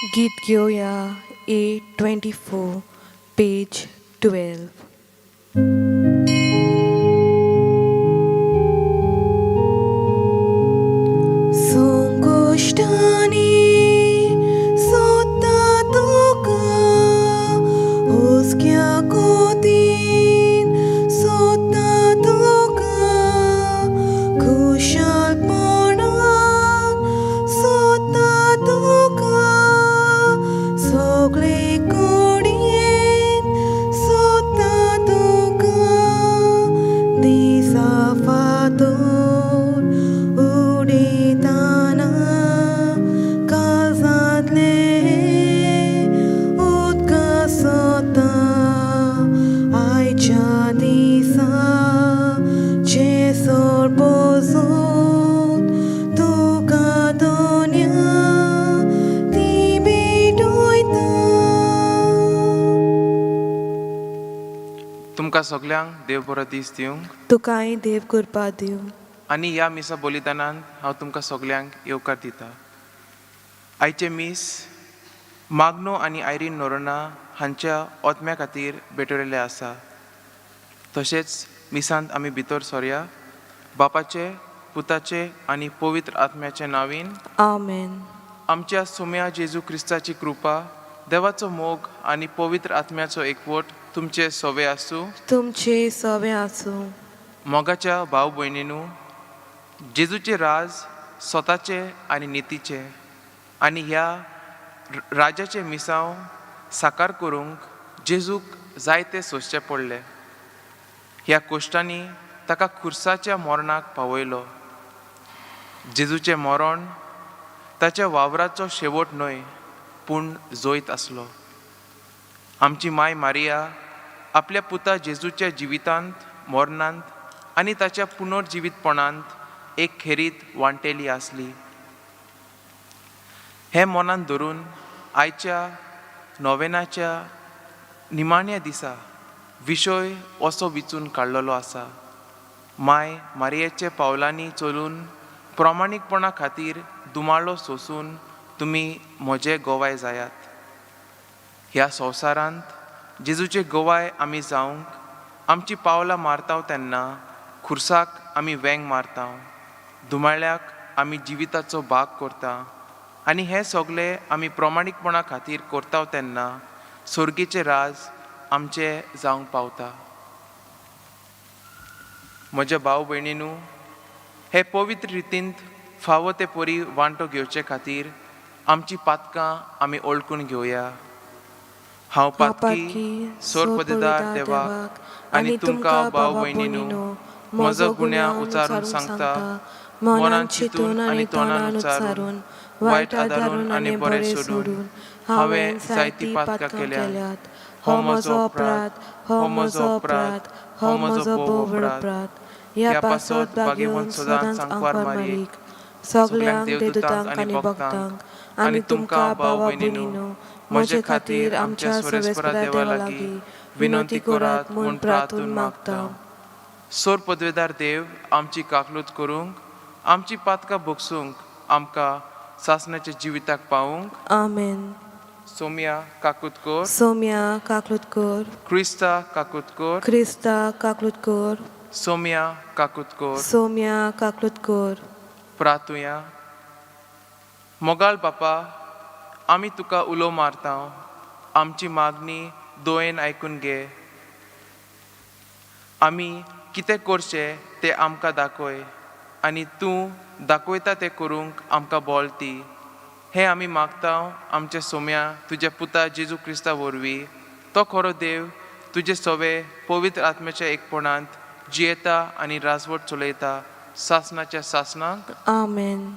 गीत घेऊया A24 page 12. संकोष्टानी सोदता तुका हुस्क्या कोतीन सोदता तुका खुशालपणान सोदता तुका सगळे कोडयेन सोदता तुका दिसा फातोर उडयतना काळजांतले उदकां सोदता आयच्या दिसा जेसोर पोसून तुका दोन्या ती भेटोयता. तुमकां सगल्यांक देव बरो दीस दिवंक तुकाय देव कृपा दिवं. आनी ह्या मिसा बलिदानान हांव तुमकां सगल्यांक येवकार दिता. आयचे मीस माग्नो आनी आयरीन नोरोना हांच्या ओतम्या खातीर भेटयलेले आसा. तशेंच मिसांत आमी भितर सरया. बापाचे, पुताचे आनी पवित्र आत्म्याचे नांवीन आमेन. आमच्या सोम्या जेजू क्रिस्ताची कृपा, देवाचो मोग आनी पवित्र आत्म्याचो एकवट तुमचे सोवे आसूं. तुमचे सवे आसूं. मोगाच्या भाव भयणीनू, जेजूचे राज स्वताचे आनी नितीचे आनी ह्या राजाचे मिसांव साकार करूंक जेजूक जायते सोंसचे पडले. ह्या कोश्टांनी ताका खुर्साच्या मरणाक पावयलो. जेजूचें मरण ताच्या वावराचो शेवट न्हय, पूण जोयत आसलो. आमची माय मारिया आपल्या पुता जेजूच्या जिवितांत, मरणांत आनी ताच्या पुनर्जिवीतपणांत एक खेरीत वांटेली आसली. हे मनांत धरून आयच्या नोवेनाच्या निमाण्या दिसा विशय असो विचून काडलेलो आसा. माय मारियेचे पावलांनी चलून प्रामाणीकपणा खातीर दुमाळो सोंसून तुमी म्हजे गोवाय जायात. ह्या संवसारांत जेजूचे गोवाय आमी जावंक आमची पावलां मारताव तेन्ना खुर्साक आमी वेंग मारताव, दुमाळ्याक आमी जिविताचो भाग करता आनी हे सगळे आमी प्रामाणीकपणा खातीर करताव तेन्ना सर्गीचे राज आमचे जावंक पावता. म्हज्या भाव भयणीनू, हे पवित्र रितींत फावो ते परी वांटो घेवचे खातीर आमची पातकां आमी ओळखून घेवया. हांव पातकी सोरपदेदार देवाक आनी तुमकां भाव भयणीनू म्हजो गुन्या उचारून सांगता, मनांत चिंतून आनी तोंडान उच्चारून, वायट आदारून आनी बरें सोडून हांवें जायती पातकां केल्यात. हो म्हजो अपराध, हो म्हजो अपराध, हो म्हजो भोव अपराध. ह्या पासत भाग्यवंत सदांच सांगपार मारीक, सगल्यांक देवदूतांक आनी भक्तांक आनी तुमकां भाव भयणीनू म्हजे खातीर आमच्या सर्वेस्परा देवा लागीं विनंती करात म्हूण प्रार्थून मागता. सोर पदवेदार देव, आमची काकलूत करूंक, आमची पातकां भोगसूंक, आमकां सासणाच्या जिविताक पावूंक. आमेन. सोम्या काकुतकोर, सोम्या काकलुतकोर. क्रिस्ता काकुतकोर, क्रिस्ता काकलुतकोर. सोम्या काकुतकोर. सोम्या काकलुतकोर. प्रार्थुया. मोगाल बापा, आमी तुका उलो मारतांव. आमची मागणी दोयेन आयकून घे. आमी कितें करचें तें आमकां दाखय आनी तूं दाखयता तें करूंक आमकां बोल दी. हें आमी मागतांव आमचे सोम्या तुज्या पुता जेजू क्रिस्ता वरवीं. तो खरो देव तुजे सवे पवित्र आत्म्याच्या एकपणांत जियेता आनी राजवट चलयता सासणाच्या सासणाक. आमेन.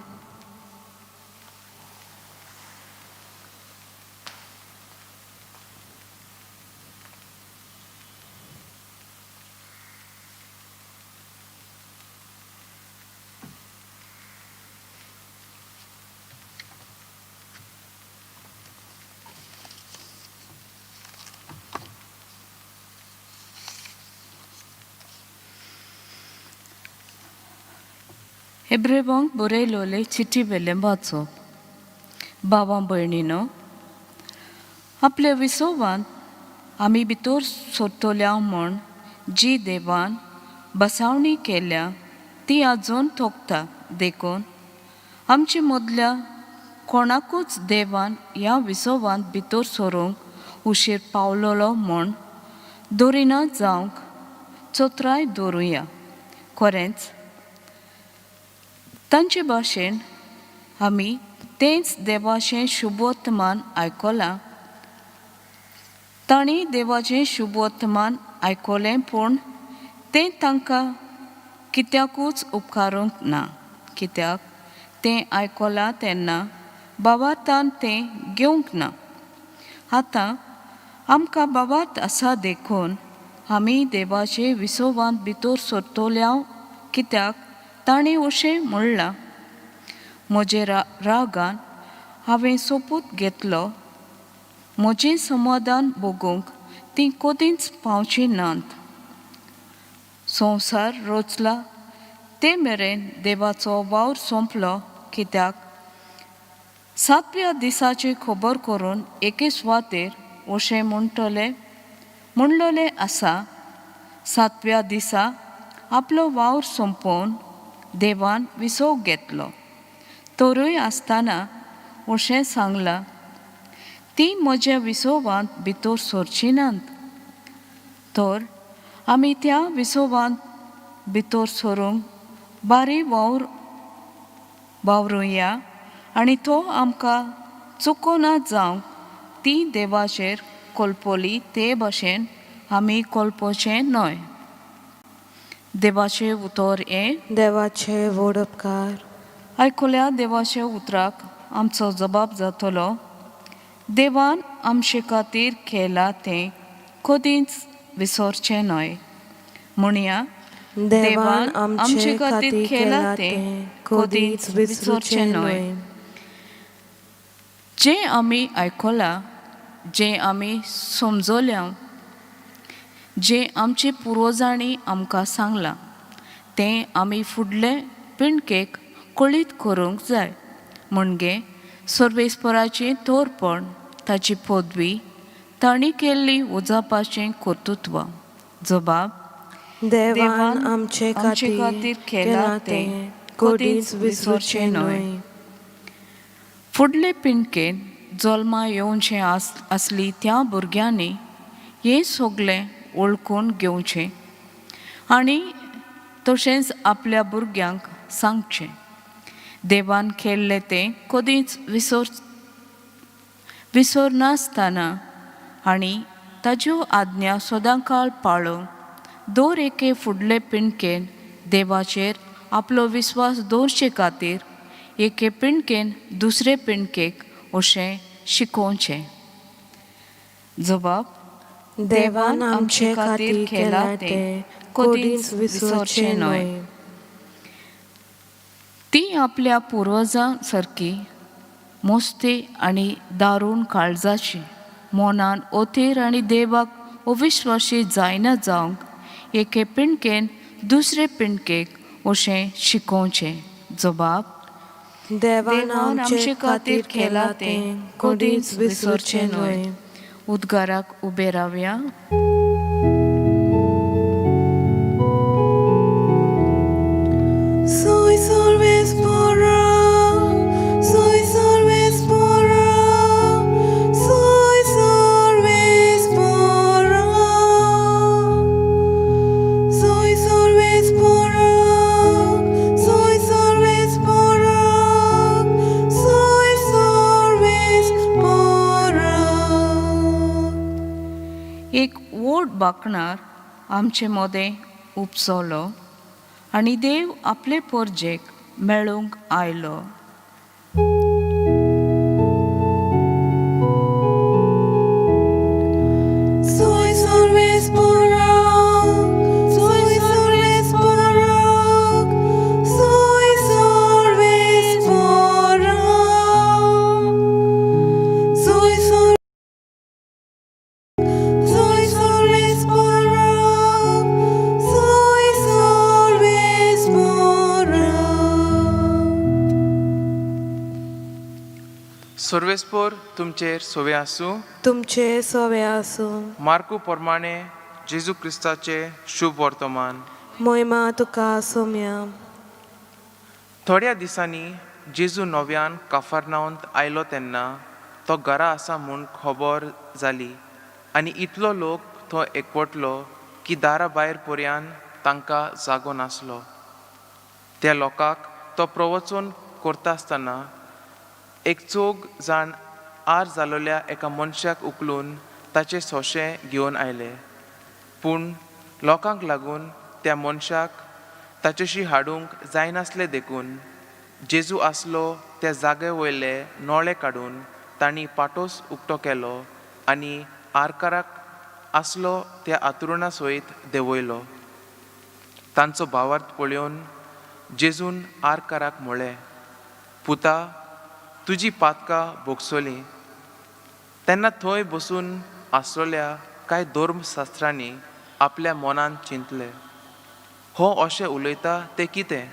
हेब्रेवांक बरयलोले चिठी वेले वाचप. भावां भयणीनो, आपल्या विसोवान आमी भितर सोडटल्या म्हूण जी देवान बसावणी केल्या ती आजून थोकता देखून आमच्या मदल्या कोणाकूच देवान ह्या विसोवान भितर सोरूंक उशीर पावलोलो म्हूण दोरिना जावंक चोत्राय दवरुया. खरेंच तांचे भाशेन आमी तेंच देवाचें शुभवर्तमान आयकलां. तांणी देवाचें शुभवर्तमान आयकलें पूण तें तांकां कित्याकूच उपकारूंक ना, कित्याक तें आयकलां तेन्ना भावार्थान तें घेवंक ना. आतां आमकां भावार्थ आसा देखून आमी देवाचे विसोवांत भितर सरतल्या कित्याक ताणें अशें म्हणलां, म्हजे रागान हांवें सोपूत घेतलो, म्हजें समाधान भोगूंक तीं कदींच पावचीं नात. संवसार रचला ते मेरेन देवाचो वावर सोंपलो कित्याक 7व्या दिसाची खबर करून एके सुवातेर अशें म्हणलोलें आसा, 7व्या दिसा आपलो वावर सोंपोवन देवान विसव घेतलो. तरूय आसतना अशें सांगलां, ती म्हज्या विसोवांत भितर सरचीं नात. तर आमी त्या विसोवांत भितर सरूंक बारी वावरुया आनी तो आमकां चुकोना जावंक ती देवाचेर कोलपोली ते भाशेन आमी कोलपोचें न्हय. देवाचें उतर हें. देवाचे व्हड उपकार. आयकल्या देवाच्या उतराक आमचो जबाब जातलो, देवान आमचे खातीर केलां तें कदींच विसरचें न्हय. म्हणया, देवान आमचे खातीर केलां तें कदींच विसरचें न्हय. जें आमी आयकलां, जें आमी समजल्यां, जें आमचे पुर्वजांनी आमकां सांगलां, तें आमी फुडले पिणकेक कळीत करूंक जाय. म्हणजे सर्वेस्पराचें तोरपण, ताची पदवी, तांणी केल्ली उजापाचें कर्तुत्व. जबाब, देवान आमचे खातीर केलां तें कदींच विसरचें न्हय. फुडले पिणकेन जल्मा येवचें आसली त्या भुरग्यांनी हें सगलें वळखून घेवचें आनी तशेंच आपल्या भुरग्यांक सांगचें. देवान केल्लें तें कदींच विसरनासतना आनी ताज्यो आज्ञा सदांकाळ पाळूंक दर एके फुडले पिणकेन देवाचेर आपलो विस्वास दवरचे खातीर एके पिणकेन दुसरे पिणकेक अशें शिकोवचें. जबाब, देवान आमचे खातीर केलां तें कदींच विसरचें न्हय. ती आपल्या पुर्वजां सारकी मोस्ती आनी दारूण काळजाची, मोनान ओथीर आनी देवाक अविश्वासी जायना जावंक एके पिणकेन दुसरे पिणकेक अशें शिकोवचें. जबाब, देवान आमचे खातीर केलां तें कदींच विसरचें न्हय. उद्गाराक उबे रावया. Soy solvespora, soy solvespora, soy solvespora, soy solvespora, soy solvespora, soy solvespora. एक व्हड बाकणार आमचे मदें उपसलो आनी देव आपले परजेक मेळूंक आयलो. Soy solvespora, soy solvespora, soy solvespora, soy solvespora, soy solvespora. सर्वेस्पोर तुमचेर सोवे आसूं. तुमचे सोवे आसूं. मार्कू प्रमाणे जेजू क्रिस्ताचे शुभ वर्तमान. मोहिमा तुका सोम्या. थोड्या दिसांनी जेजू नव्यान कफरनाउंत आयलो तेन्ना तो घरा आसा म्हूण खबर जाली आनी इतलो लोक तो एकवटलो की दारा भायर पर्यान तांकां जागो नासलो. त्या लोकांक तो प्रवचन करता आसतना एक चोग जाण आर जालोल्या एका मनशाक उखलून ताचे सोंशें घेवन आयले. पूण लोकांक लागून त्या मनशाक ताचेशी हाडूंक जायनासलें देखून जेजू आसलो त्या जागे वयले नोळे काडून तांणी पाटोस उक्तो केलो आनी आरकाराक आसलो त्या आतरुणा सयत देंवयलो. तांचो भावार्थ पळोवन जेजून आरकाराक म्हळें, पुता, तुजी पातकां भोगसोलीं. तेन्ना थंय बसून आसलेल्या कांय धर्मशास्त्रांनी आपल्या मनांत चिंतलें, हो अशें उलयता तें कितें?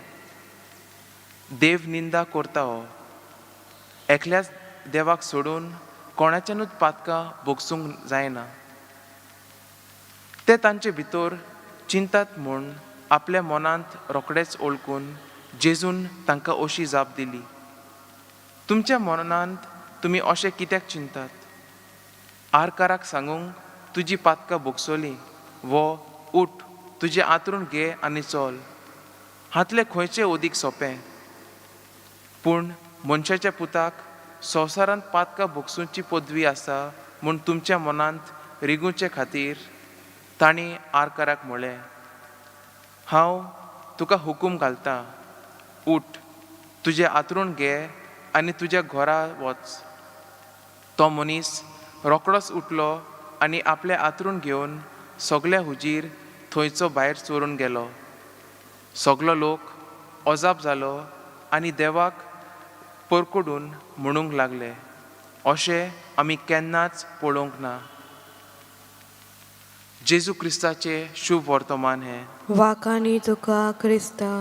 देव निंदा करता हो. एकल्याच देवाक सोडून कोणाच्यानूच पातकां भोगसूंक जायना. ते तांचे भितर चिंतात म्हूण आपल्या मनांत रोखडेच ओळखून जेजून तांकां अशी जाप दिली, तुमच्या मनांत तुमी अशें कित्याक चिंतात? आरकाराक सांगूंक तुजी पातकां भोगसोलीं, वो उठ, तुजें आंतरून घे आनी चल. हातलें खंयचें ओदीक सोंपें? पूण मनशाच्या पुताक संवसारांत पातकां भोगसूंची पदवी आसा म्हूण तुमच्या मनांत रिगूचे खातीर तांणी आरकाराक म्हळें, हांव तुका हुकूम घालतां, उठ, तुजें आंतरून घे आनी तुज्या घरा वच. तो मनीस रोखडोच उठलो आनी आपलें आंतरून घेवन सगल्या हुजीर थंयचो भायर चोरून गेलो. सगलो लोक अजाप जालो आनी देवाक परकडून म्हणूंक लागले, अशें आमी केन्नाच पळोवंक ना. जेजू क्रिस्ताचे शुभ वर्तमान हें. वाकानी तुका क्रिस्ता.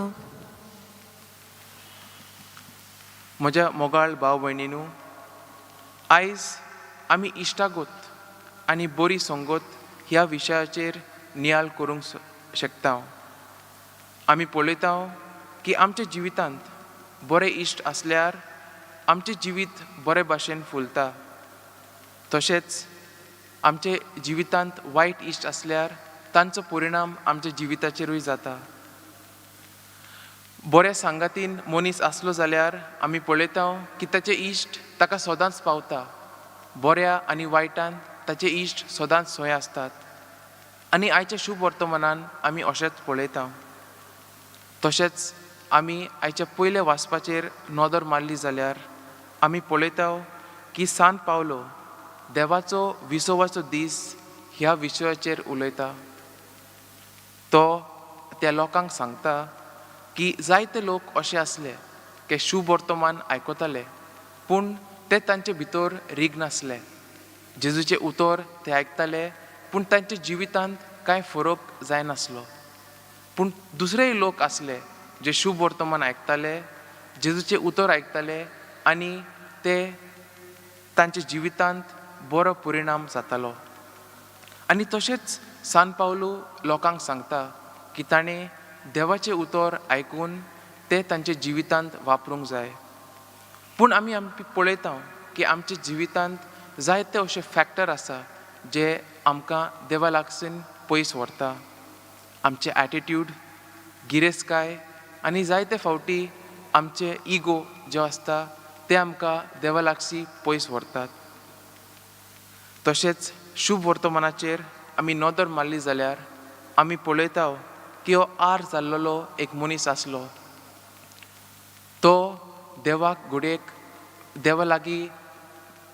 म्हज्या मोगाळ भाव भयणीनू, आयज आमी इश्टागत आनी बरी संगत ह्या विशयाचेर नियाळ करूंक शकता. आमी पळयता की आमच्या जिवितांत बरे इश्ट आसल्यार आमचें जिवीत बरे भाशेन फुलता. तशेंच आमचे जिवितांत वायट इश्ट आसल्यार तांचो परिणाम आमच्या जिविताचेरूय जाता. बऱ्या सांगातीन मनीस आसलो जाल्यार आमी पळयता की ताचे इश्ट ताका सदांच पावता. बऱ्या आनी वायटान ताचे इश्ट सदांच थंय आसतात. आनी आयच्या शुभ वर्तमानान आमी अशेंच पळयता. तशेंच आमी आयच्या पयले वाचपाचेर नदर मारली जाल्यार आमी पळयता की सान पावलो देवाचो विसवाचो दीस ह्या विशयाचेर उलयता. तो त्या लोकांक सांगता की जायते लोक अशे आसले के शुभ वर्तमान आयकताले पूण ते तांचे भितर रीग नासले. जेजूचे उतर ते आयकताले पूण तांच्या जिवितांत कांय फरक जायनासलो. पूण दुसरेय लोक आसले जे शुभ वर्तमान आयकताले, जेजूचे उतर आयकताले आनी ते तांच्या जिवितांत बरो परिणाम जातालो. आनी तशेंच सान पावलो लोकांक सांगता की ताणें देवाचें उतर आयकून ते तांच्या जिवितांत वापरूंक जाय. पूण आमी पळयता की आमच्या जिवितांत जायते अशे फॅक्टर आसा जे आमकां देवा लागसून पयस व्हरता. आमचे एटिट्यूड, गिरेस्तकाय आनी जायते फावटी आमचे इगो जो आसता ते आमकां देवा लागसी पयस व्हरतात. तशेंच शुभ वर्तमानाचेर आमी नदर मारली जाल्यार आमी पळयता की हो आर जाल्लो एक मनीस आसलो. तो देवाक घुडेक देवा लागीं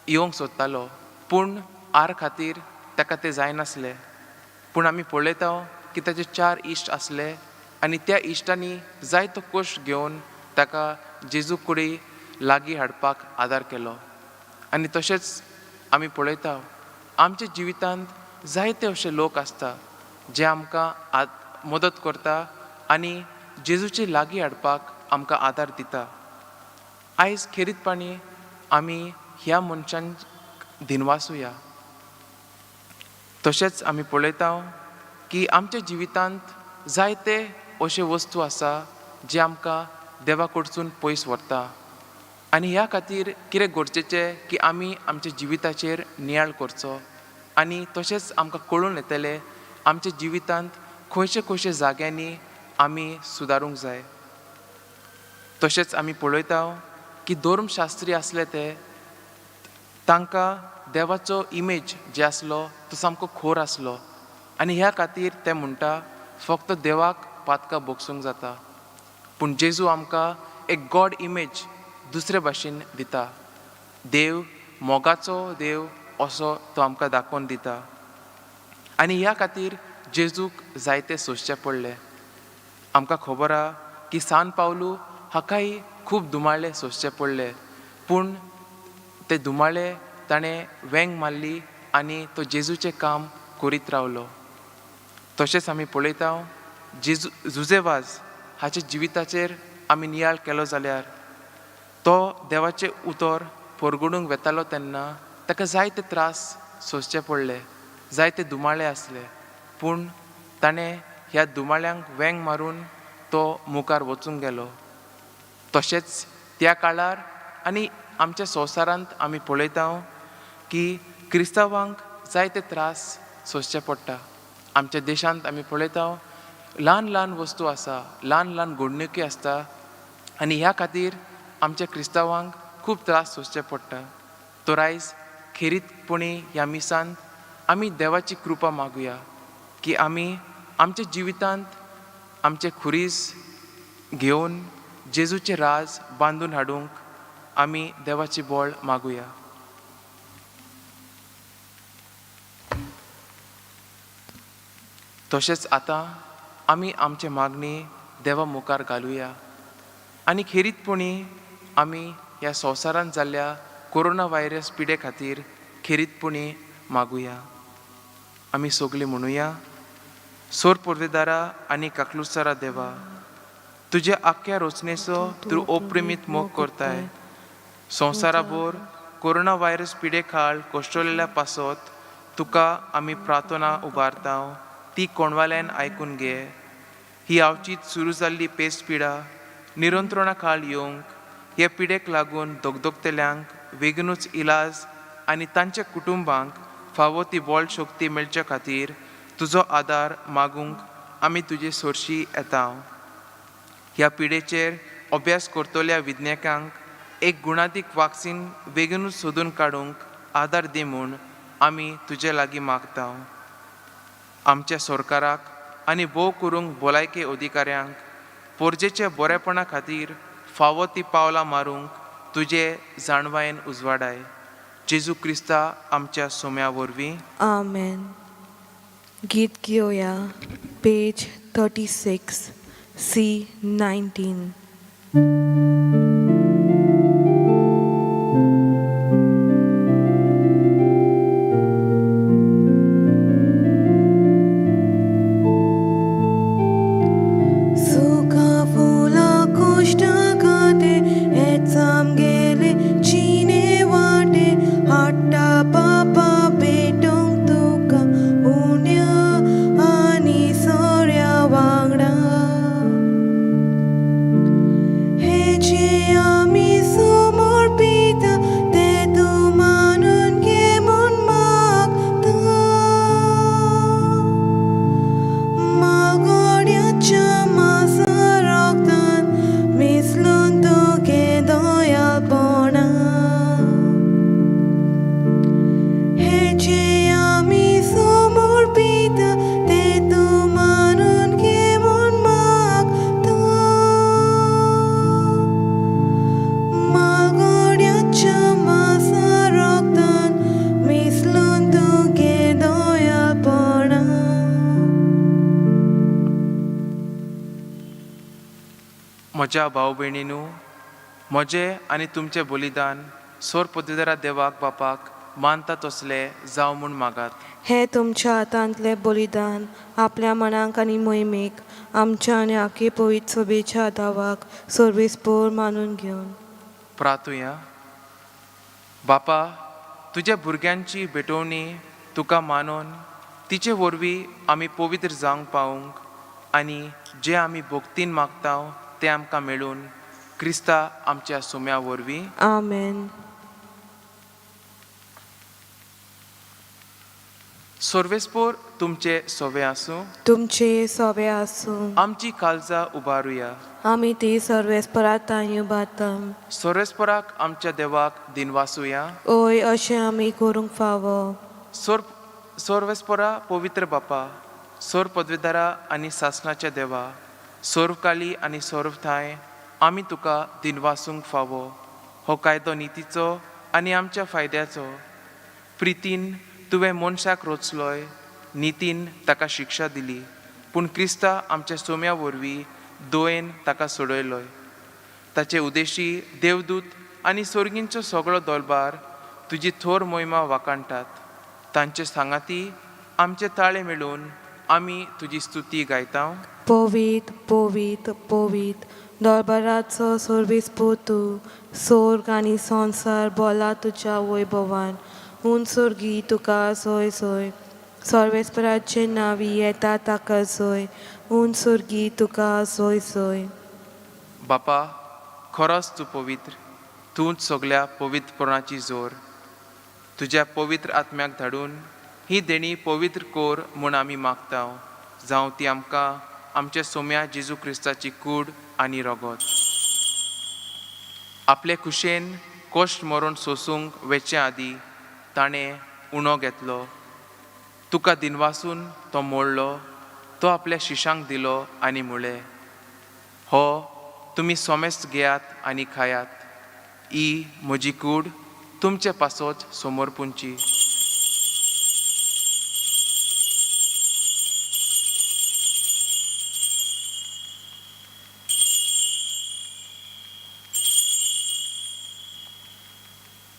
येवंक सोदतालो पूण आर खातीर ताका तें जायनासलें. पूण आमी पळयता की ताचे 4 इश्ट आसले आनी त्या इश्टांनी जायतो कश्ट घेवन ताका जेजू कडेन लागीं हाडपाक आदार केलो. आनी तशेंच आमी पळयता आमच्या जिवितांत जायते अशे लोक आसता जे आमकां मदत करता आनी जेजूचे लागीं हाडपाक आमकां आदार दिता. आयज खेरीतपणी आमी ह्या मनशांक दिनवासुया. तशेंच आमी पळयता की आमच्या जिवितांत जायते अशे वस्तू आसा जे आमकां देवा कडसून पयस व्हरता. आनी ह्या खातीर कितें गरजेचें की आमी आमच्या जिविताचेर नियाळ करचो आनी तशेंच आमकां कळून येतलें आमच्या जिवितांत खंयचे खंयचे जाग्यांनी आमी सुदारूंक जाय. तशेंच आमी पळयता की धर्मशास्त्री आसले ते तांकां देवाचो इमेज जे आसलो तो सामको खोर आसलो आनी ह्या खातीर ते म्हणटा फक्त देवाक पातकां बोगसूंक जाता. पूण जेजू आमकां एक गॉड इमेज दुसरे भाशेन दिता. देव मोगाचो देव असो तो आमकां दाखोवन दिता. आनी ह्या खातीर जेजूक जायते सोंसचें पडलें. आमकां खबर आहा की सान पावलू हाकाय खूब दुमाळे सोंसचें पडलें, पूण ते दुमाळे ताणें वेंग मारली आनी तो जेजूचें काम करीत रावलो. तशेंच आमी पळयता जुजेवाज हाच्या जिविताचेर आमी नियाळ केलो जाल्यार तो देवाचें उतर परगडूंक वेतालो तेन्ना ताका जायते त्रास सोंसचे पडले, जायते दुमाळे आसले, पूण ताणें ह्या दुमाळ्यांक वेंग मारून तो मुखार वचूंक गेलो. तशेंच त्या काळार आनी आमच्या संवसारांत आमी पळयता की क्रिस्तांवांक जायते त्रास सोंसचे पडटा. आमच्या देशांत आमी पळयता ल्हान ल्हान वस्तू आसा, ल्हान ल्हान घडणुकी आसता आनी ह्या खातीर आमच्या क्रिस्तांवांक खूब त्रास सोंसचे पडटा. तो आयज खेरीतपणी ह्या मिसांत आमी देवाची कृपा मागुया की आमी आमच्या जिवितांत आमचे खुरीस घेवन जेजूचे राज बांदून हाडूंक आमी देवाची बोळ मागुया. तशेंच आतां आमी आमचे मागणी देवा मुखार घालुया आनी खेरीतपणी आमी ह्या संवसारांत जाल्ल्या कोरोना व्हायरस पिडे खातीर खेरीतपणी मागुया. आमी सगळीं म्हणुया, सोर पर्वेदारा आनी काकलुसारा देवा, तुज्या आख्या रचनेचो तूं अप्रिमीत मोग करताय. संवसाराभर कोरोना व्हायरस पिडे खाळ कोश्टलेल्या पासत तुका आमी प्रार्थना उबारता, ती कोणवाल्यान आयकून घे. ही आवचीत सुरू जाल्ली पेस्ट पिडा निरंत्रणा काळ येवंक, हे पिडेक लागून दोगदोगतेल्यांक बेगीनूच इलाज आनी तांच्या कुटुंबांक फावो ती बोळ शक्ती मेळचे खातीर तुजो आदार मागूंक आमी तुजे सोरशी येता. ह्या पिडेचेर अभ्यास करतल्या विज्ञाकांक एक गुणादीक वॅक्सीन बेगीनूच सोदून काडूंक आदार दी म्हूण आमी तुजे लागीं मागता. आमच्या सरकाराक आनी भोव करूंक भलायकी अधिकाऱ्यांक पोरजेच्या बरेपणा खातीर फावो ती पावलां मारूंक तुजे जाणवायेन उजवाडाय. जेजू क्रिस्ता आमच्या सोम्या वरवीं. आमेन. गीत घेवया, पेज 36, C19. म्हज्या भाव भयणीनू, म्हजें आनी तुमचें बलिदान सोर पदवीधरा देवाक बापाक मानता तसले जावं म्हूण मागात. हे तुमच्या हातांतले बलिदान आपल्या मनाक आनी मोहिमेक आमच्या आनी आखे पवित्र सभेच्या दावाक सर्वेस्पोर मानून घेवन प्रार्थुया. बापा, तुझ्या भुरग्यांची भेटवणी तुका मानून तिचे वरवीं आमी पवित्र जावंक पावूंक आनी जे आमी भक्तीन मागता ते आमकां मेळून क्रिस्ता आमच्या सुम्या वरवीं आमेन. सर्वेस्पोर तुमचे सोवे आसूं. तुमचे सोबे आसूं. आमची काळजां उबारुया. आमी ती सर्वेस्परात उबारतां. सर्वेस्पराक आमच्या देवाक दिनवासुया. ओय अशें आमी करूंक फावो. सर्वेस्परा पवित्र बापा, सोर पदवीदारा आनी सासणाच्या देवा, सोर्वकाली आनी सोर्वथाय आमी तुका दिनवासूंक फावो. हो कायदो नितीचो आनी आमच्या फायद्याचो. प्रितीन तुवें मनशाक रोचलोय, नितीन ताका शिक्षा दिली, पूण क्रिस्ता आमच्या सोम्या वरवीं दोयेन ताका सोडयलोय. ताचे उद्देशी देवदूत आनी सोर्गींचो सगळो दरबार तुजी थोर मोहिमा वाकाणटात. तांचे सांगाती आमचे ताळे मेळून आमी तुजी स्तुती गायता. पोवीत पोवीत पोवीत दरबाराचो सोर्वेस्पो तूं, सोर्ग आनी संवसार बोला तुज्या वैभवान. उंचोर्गी तुका सोय सोय, सर्वेस्पराचे नावी येता ताका सोय. उंचोर्गी तुका सोय सोय. बापा, खरोच तूं पवित्र, तूंच सगळ्या पवित्रपणाची जोर. तुज्या पवित्र आत्म्याक धाडून ही देणी पवित्र कोर म्हूण आमी मागता. जावं ती आमकां आमच्या सोम्या जेजू क्रिस्ताची कूड आनी रगत. आपले कुशेन कश्ट मरून सोसूंक वेचे आदीं ताणें उणो घेतलो. तुका दिनवासून तो मोडलो, तो आपल्या शिशांक दिलो आनी म्हळें, हो तुमी सोमेस्त घेयात आनी खायात. ही म्हजी कूड तुमचे पासोच समर्पूंची.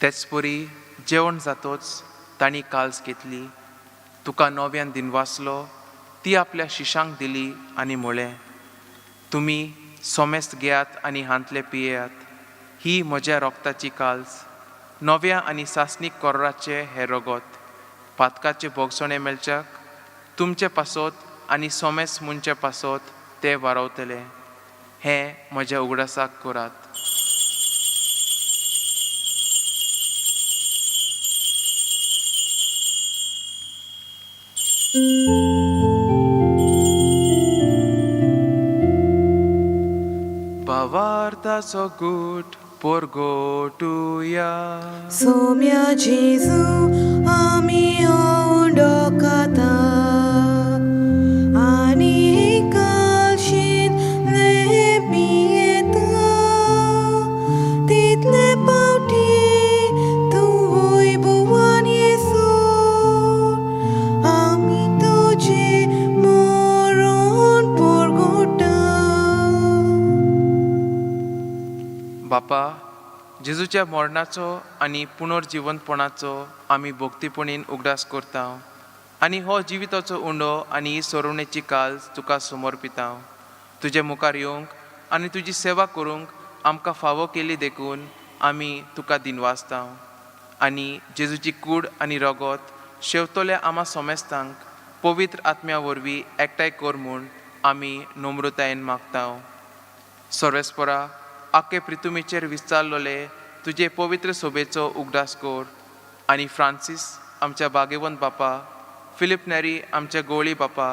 तेच परी जेवण जातोच तांणी काल्स घेतली, तुका नव्यान दिनवासलो, ती आपल्या शिशांक दिली आनी म्हळें, तुमी सोमेस्त घेयात आनी हांतले पियेयात. ही म्हज्या रोगताची काल्स, नव्या आनी सासणीक कोर्राचे हे रगत. पातकाचे भोगसणे मेळच्याक तुमचे पासोत आनी सोमेस मुंचे पासोत ते वारवतले. हें म्हज्या उगडासाक करात. भावार्थाचो गूट पोरगोटुया. सोम्या जेजू आमी ओडोकाता आनी कालशीन पियेता. तितले पावटी तूं वैभवान येसू, आमी तुजे मरण पोरगोटा. बापा, जेजूच्या मरणाचो आनी पुनर्जिवंतपणाचो आमी भक्तीपणीन उगडास करता आनी हो जिविताचो उंडो आनी ही सोडवणेची काल्स तुका समर्पिता. तुजे मुखार येवंक आनी तुजी सेवा करूंक आमकां फावो केली देखून आमी तुका दिनवासता. आनी जेजूची कूड आनी रगत शेवतोल्या आमा सोमेस्तांक पवित्र आत्म्या वरवीं एकठांय कर म्हूण आमी नम्रतायेन मागता. सर्वेस्परा, आख्खे पृथ्वीचेर विस्तारलोले तुजे पवित्र सोबेचो उगडास कर आनी फ्रांसीस आमच्या बागेवंत बापा, फिलिप नेरी आमच्या गवळी बापा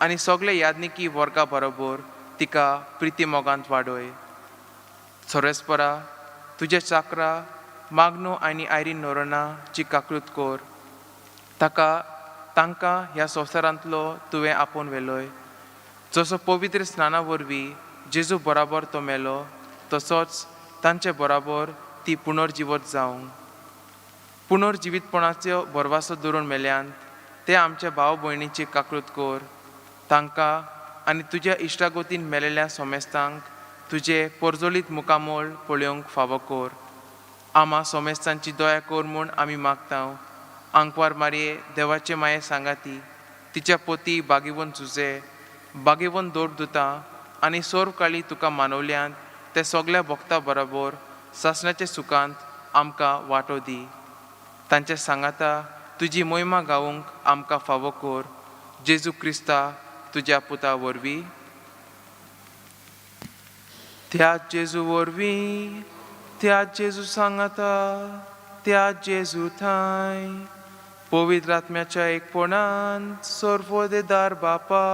आनी सगळे यादनिकी वर्गा बरोबर तिका प्रिती मोगांत वाडय. सर्वेस्परा, तुजे चाकरा माग्नो आनी आयरीन नोरोनाची काकूट कर. तांकां ह्या संवसारांतलो तुवें आपोवन व्हेलोय. जसो पवित्र स्नाना वरवीं जेजू बराबर तो मेलो, तसोच तांचे बराबर ती पुनर्जिवत जावं. पुनर्जिवीतपणाचो बरवासो धरून मेल्यान ते आमच्या भाव भयणीची काकूट कर. तांकां आनी तुज्या इश्टागोतीन मेलेल्या सोमेस्तांक तुजे परजोलीत मुखामोळ पळोवंक फावो कर. आमा सोमेस्तांची दया कर म्हूण आमी मागता. आंकवार मारये देवाचे माये सांगाती, तिच्या पोती बागेवंत झुजे, बागेवंत दोरदुतां आनी सोर्व काळी तुका मानवल्यांत ते सगळ्या भक्तां बरोबर सासणाचे सुखांत आमकां वांटो दी. तांच्या सांगाता तुजी मोहिमा गावूंक आमकां फावो कोर. जेजू क्रिस्ता तुज्या पुता वरवीं. त्या जेजू वरवीं, त्या जेजू सांगाता, त्या जेजू थंय पवित्र आत्म्याच्या एकपणान सर्वोदेदार बापा,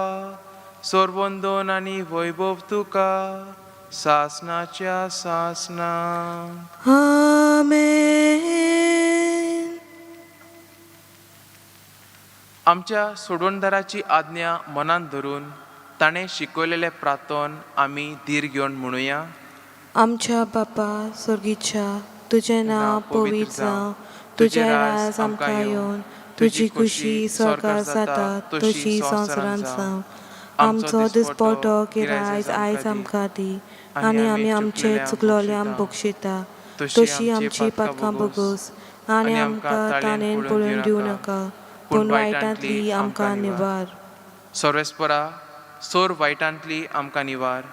सर्वोंदोन आनी वैभव तुका सासणाच्या सासना. आमेन. आमच्या सोडवणदाराची आज्ञा मनान धरून ताणें शिकवलेले प्रार्थन आमी धीर घेवन म्हणुया. आमच्या बापा स्वर्गीच्या, तुझें नांव पवित्र जावं, तुझें राज आमकां येवन, तुजी खुशी स्वर्गार जाता तशी संवसारांत जावं. आमचो दिसपटो गिरायज आयज आमकां दी, आनी आमी आमचे चुकलोल्यांक बक्षिता, तशी आमची पातकां बगूस, आनी आमकां ताणेन पळोवन दिवं नाका, पूण वायटांतली आमकां निवार. सर्वेस्परा, सोर वायटांतली आमकां निवार.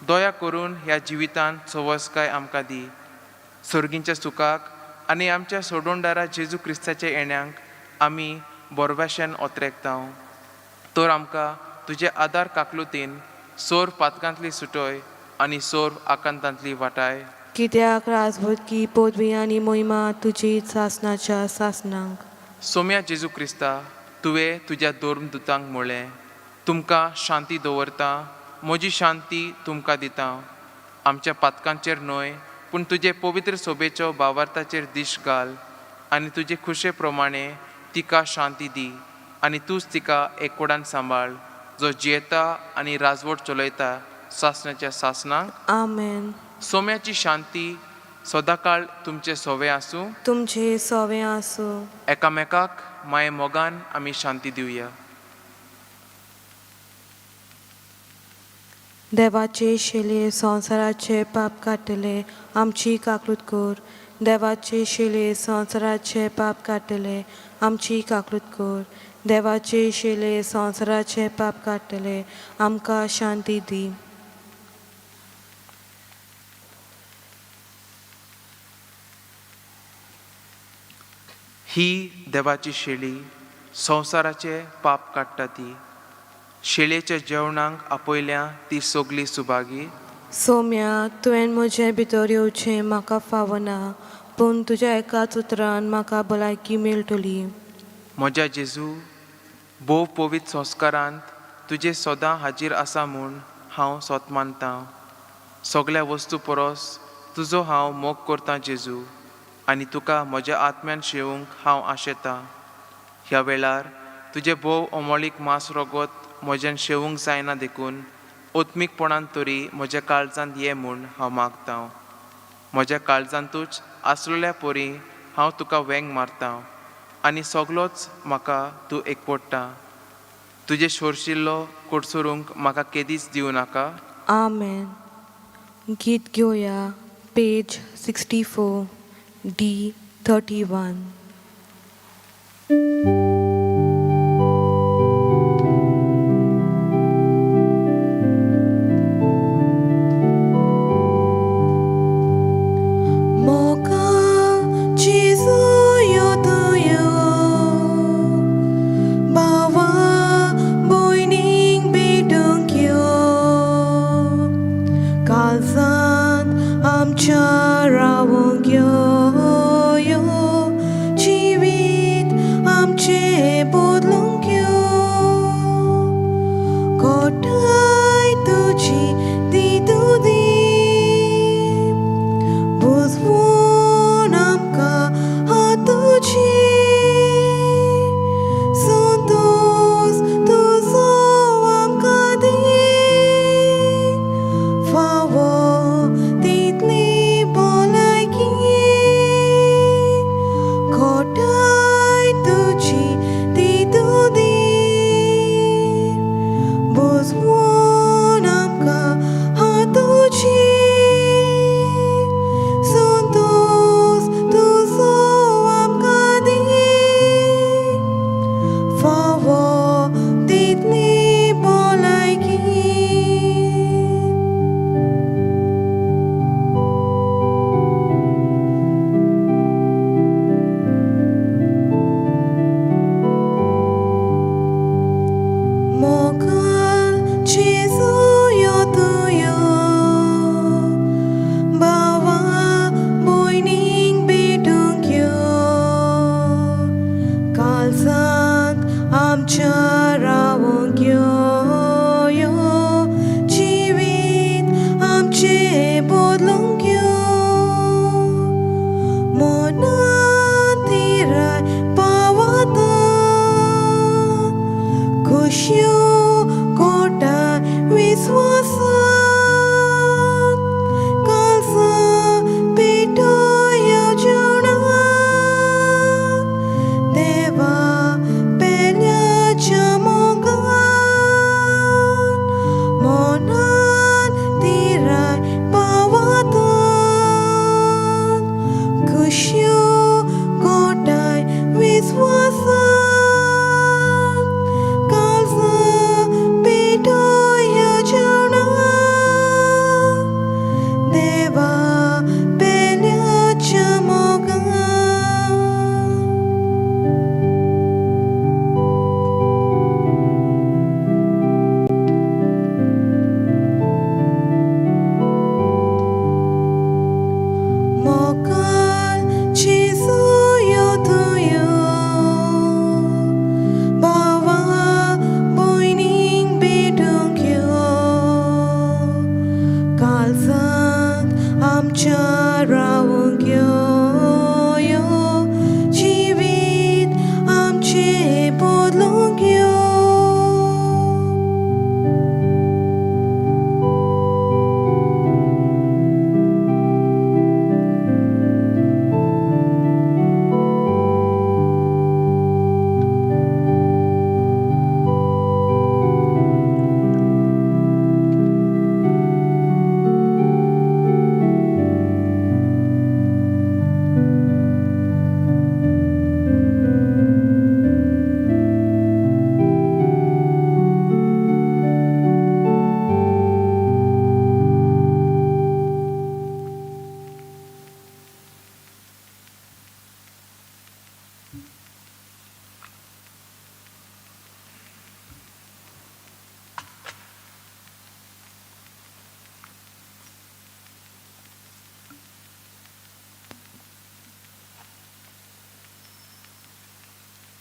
दया करून ह्या जिवितांत सवस्काय आमकां दी. सर्गींच्या सुखाक आनी आमच्या सोडवणदारा जेजू क्रिस्ताच्या येण्याक आमी बोरभाशेन ओत्रेकतांव. तर आमकां तुजे आदार काकलुतीन सोर पातकांतली सुटोय आनी सोर आकांतांतली वाटाय. कित्याक राजभटकी पदवी आनी मोहिमा तुजी सासणाच्या सासणांक. सोम्या जेजू क्रिस्ता, तुवें तुज्या दोर्मदुतांक म्हळें, तुमकां शांती दवरता, म्हजी शांती तुमकां दिता. आमच्या पातकांचेर न्हय, पूण तुजे पवित्र सोबेच्यो भावार्थाचेर दिश घाल, आनी तुजे खुशे प्रमाणें तिका शांती दी, आनी तूंच तिका एकवटान सांबाळ, जो जियेता आनी राजवट चलयता सासणाच्या सासणांक. आमेन. सोम्याची शांती सदांकाळ तुमचे सोवे आसूं. तुमचे सोवें आसूं. एकामेकाक माये मोगान आमी शांती दिवया. देवाचे शेले संवसाराचे पाप काडटले आमची काकलूत कोर. देवाचे शेले संवसाराचे पाप काडटले आमची काकलूत कोर. देवाचे शेले संवसाराचे पाप काडटले आमकां शांती दी. ही देवाची शेळी संवसाराचे पाप काडटा ती. शेळयेच्या जेवणाक आपयल्या ती सोगली सुभागी. सोम्या, तुवें म्हजे भितर येवचें म्हाका फावना, पूण तुज्या एकाच उतरान म्हाका भलायकी मेळटली. म्हज्या जेजू, भोव पवित्र संस्कारांत तुजे सदां हाजीर आसा म्हूण हांव सोत मानतां. सगळ्या वस्तू परस तुजो हांव मोग करतां जेजू, आनी तुका म्हज्या आत्म्यान शेवूंक हांव आशेतां. ह्या वेळार तुजे भोव ओमळीक मांस रगत म्हज्यान शेवूंक जायना देखून ओत्मीकपणान तरी म्हज्या काळजांत ये म्हूण हांव मागतां. म्हज्या काळजांतूच आसलेल्या परी हांव तुका वेंग मारतां, आनी सगलोच म्हाका तूं एकवटता. तुजे शोरशिल्लो कोडसरूंक म्हाका केदीच दिवं नाका. आमेन. गीत घेवया. Page 64 D31.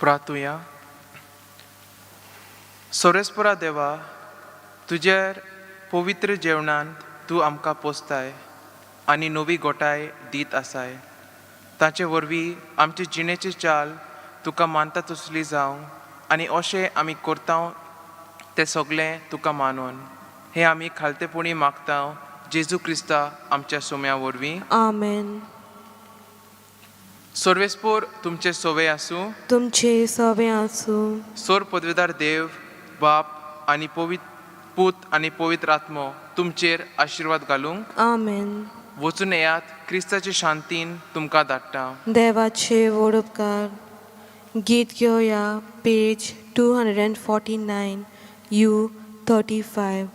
प्रार्थुया. सोरेस्परा देवा, तुज्या पवित्र जेवणांत तूं आमकां पोसताय आनी नवी गोटाय दीत आसाय. ताचे वरवीं आमचे जिणेची चाल तुका मानता तसली जावं आनी अशें आमी करता तें सगळें तुका मानून हें आमी खालतेपणी मागता जेजू क्रिस्ता आमच्या सोम्या वरवीं. आमेन. सर्वेस्पोर तुमचे सोवे आसूं. तुमचे सवे आसूं. सोर पदवीदार देव, बाप आनी पूत आनी पवित्र आत्मो तुमचेर आशिर्वाद घालूंक. आमेन. वचून येयात, क्रिस्ताचे शांतीन तुमकां धाडटा. देवाचे व्हड उपकार. गीत घेवया पेज 249 U 35.